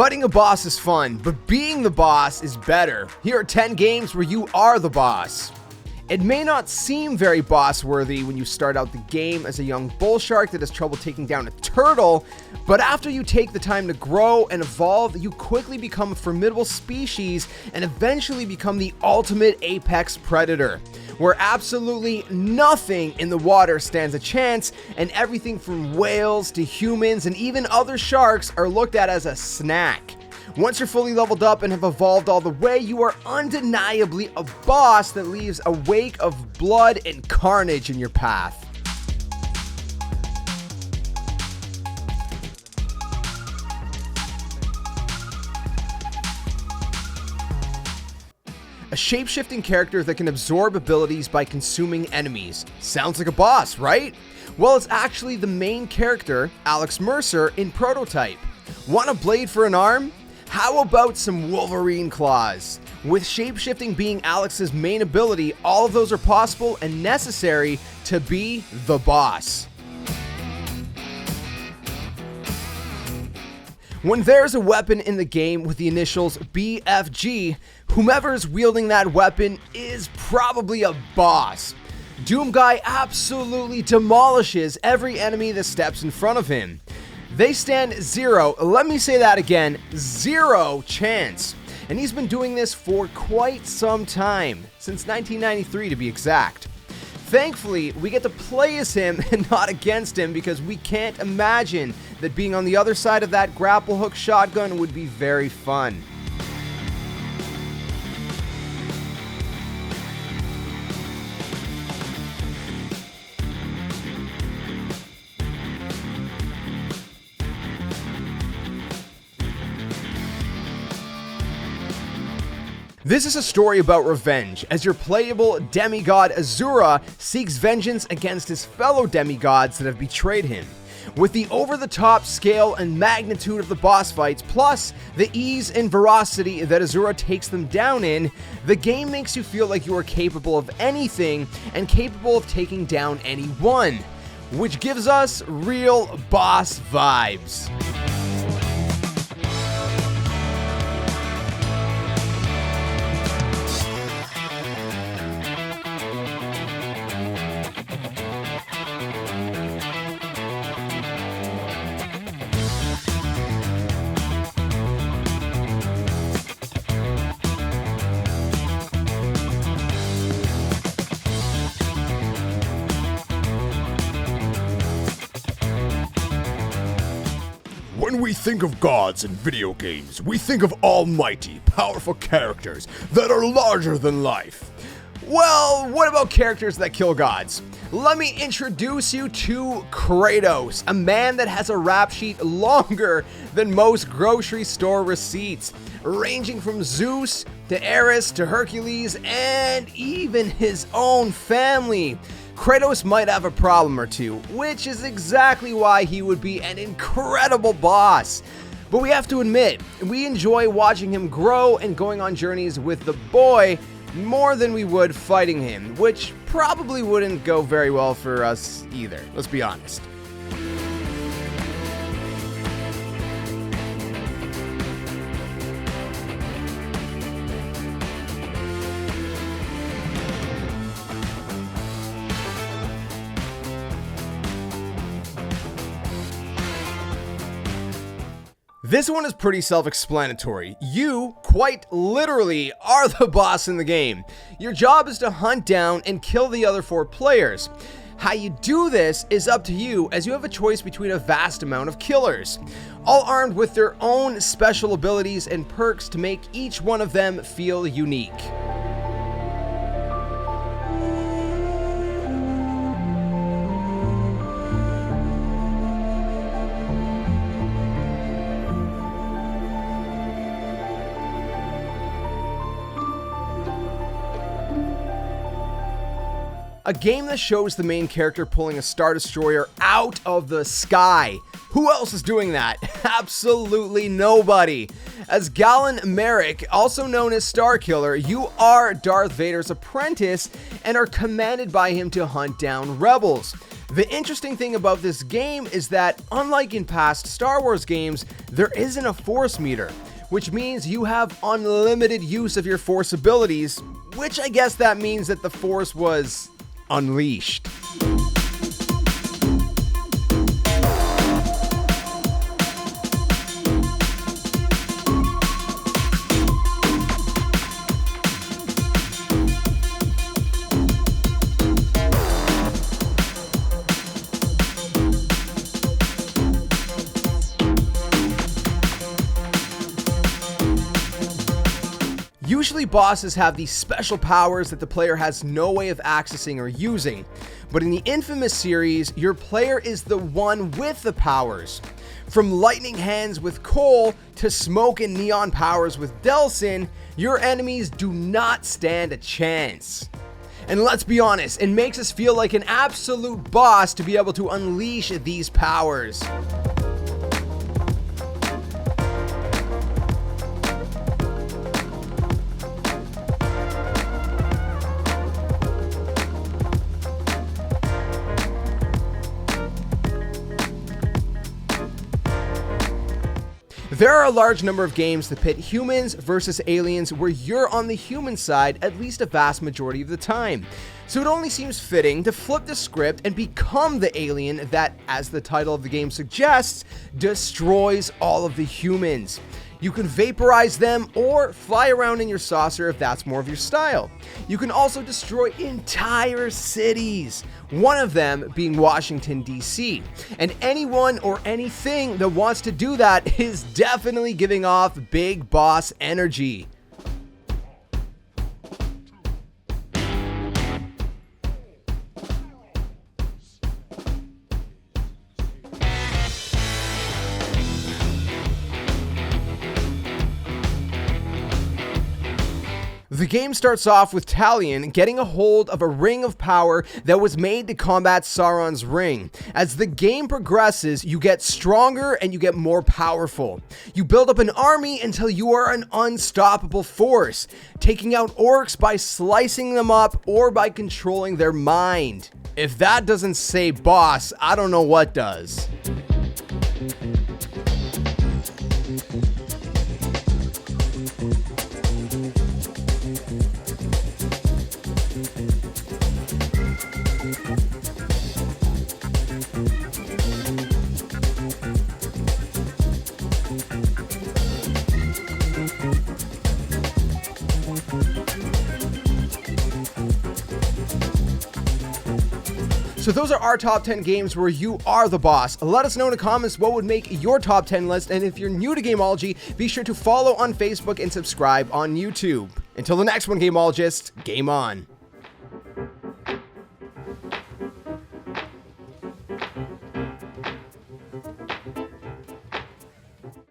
Fighting a boss is fun, but being the boss is better. Here are 10 games where you are the boss. It may not seem very boss-worthy when you start out the game as a young bull shark that has trouble taking down a turtle, but after you take the time to grow and evolve, you quickly become a formidable species and eventually become the ultimate apex predator, where absolutely nothing in the water stands a chance, and everything from whales to humans and even other sharks are looked at as a snack. Once you're fully leveled up and have evolved all the way, you are undeniably a boss that leaves a wake of blood and carnage in your path. A shape-shifting character that can absorb abilities by consuming enemies. Sounds like a boss, right? Well, it's actually the main character, Alex Mercer, in Prototype. Want a blade for an arm? How about some Wolverine claws? With shape-shifting being Alex's main ability, all of those are possible and necessary to be the boss. When there's a weapon in the game with the initials BFG, whomever is wielding that weapon is probably a boss. Doomguy absolutely demolishes every enemy that steps in front of him. They stand zero, let me say that again, zero chance. And he's been doing this for quite some time, since 1993 to be exact. Thankfully, we get to play as him and not against him because we can't imagine that being on the other side of that grapple hook shotgun would be very fun. This is a story about revenge, as your playable demigod Asura seeks vengeance against his fellow demigods that have betrayed him. With the over-the-top scale and magnitude of the boss fights, plus the ease and veracity that Asura takes them down in, the game makes you feel like you are capable of anything and capable of taking down anyone, which gives us real boss vibes. When we think of gods in video games, we think of almighty, powerful characters that are larger than life. Well, what about characters that kill gods? Let me introduce you to Kratos, a man that has a rap sheet longer than most grocery store receipts, ranging from Zeus to Ares to Hercules and even his own family. Kratos might have a problem or two, which is exactly why he would be an incredible boss. But we have to admit, we enjoy watching him grow and going on journeys with the boy more than we would fighting him, which probably wouldn't go very well for us either, let's be honest. This one is pretty self-explanatory. You, quite literally, are the boss in the game. Your job is to hunt down and kill the other 4 players. How you do this is up to you, as you have a choice between a vast amount of killers, all armed with their own special abilities and perks to make each one of them feel unique. A game that shows the main character pulling a Star Destroyer out of the sky. Who else is doing that? Absolutely nobody. As Galen Merrick, also known as Starkiller, you are Darth Vader's apprentice and are commanded by him to hunt down rebels. The interesting thing about this game is that, unlike in past Star Wars games, there isn't a force meter, which means you have unlimited use of your force abilities, which I guess that means that the force was unleashed. Usually bosses have these special powers that the player has no way of accessing or using, but in the Infamous series, your player is the one with the powers. From lightning hands with Cole to smoke and neon powers with Delsin, your enemies do not stand a chance. And let's be honest, it makes us feel like an absolute boss to be able to unleash these powers. There are a large number of games that pit humans versus aliens where you're on the human side at least a vast majority of the time. So it only seems fitting to flip the script and become the alien that, as the title of the game suggests, destroys all of the humans. You can vaporize them or fly around in your saucer if that's more of your style. You can also destroy entire cities, one of them being Washington, D.C. And anyone or anything that wants to do that is definitely giving off big boss energy. The game starts off with Talion getting a hold of a ring of power that was made to combat Sauron's ring. As the game progresses, you get stronger and you get more powerful. You build up an army until you are an unstoppable force, taking out orcs by slicing them up or by controlling their mind. If that doesn't say boss, I don't know what does. So those are our top 10 games where you are the boss. Let us know in the comments what would make your top 10 list, and if you're new to Gamology, be sure to follow on Facebook and subscribe on YouTube. Until the next one, Gamologist, game on.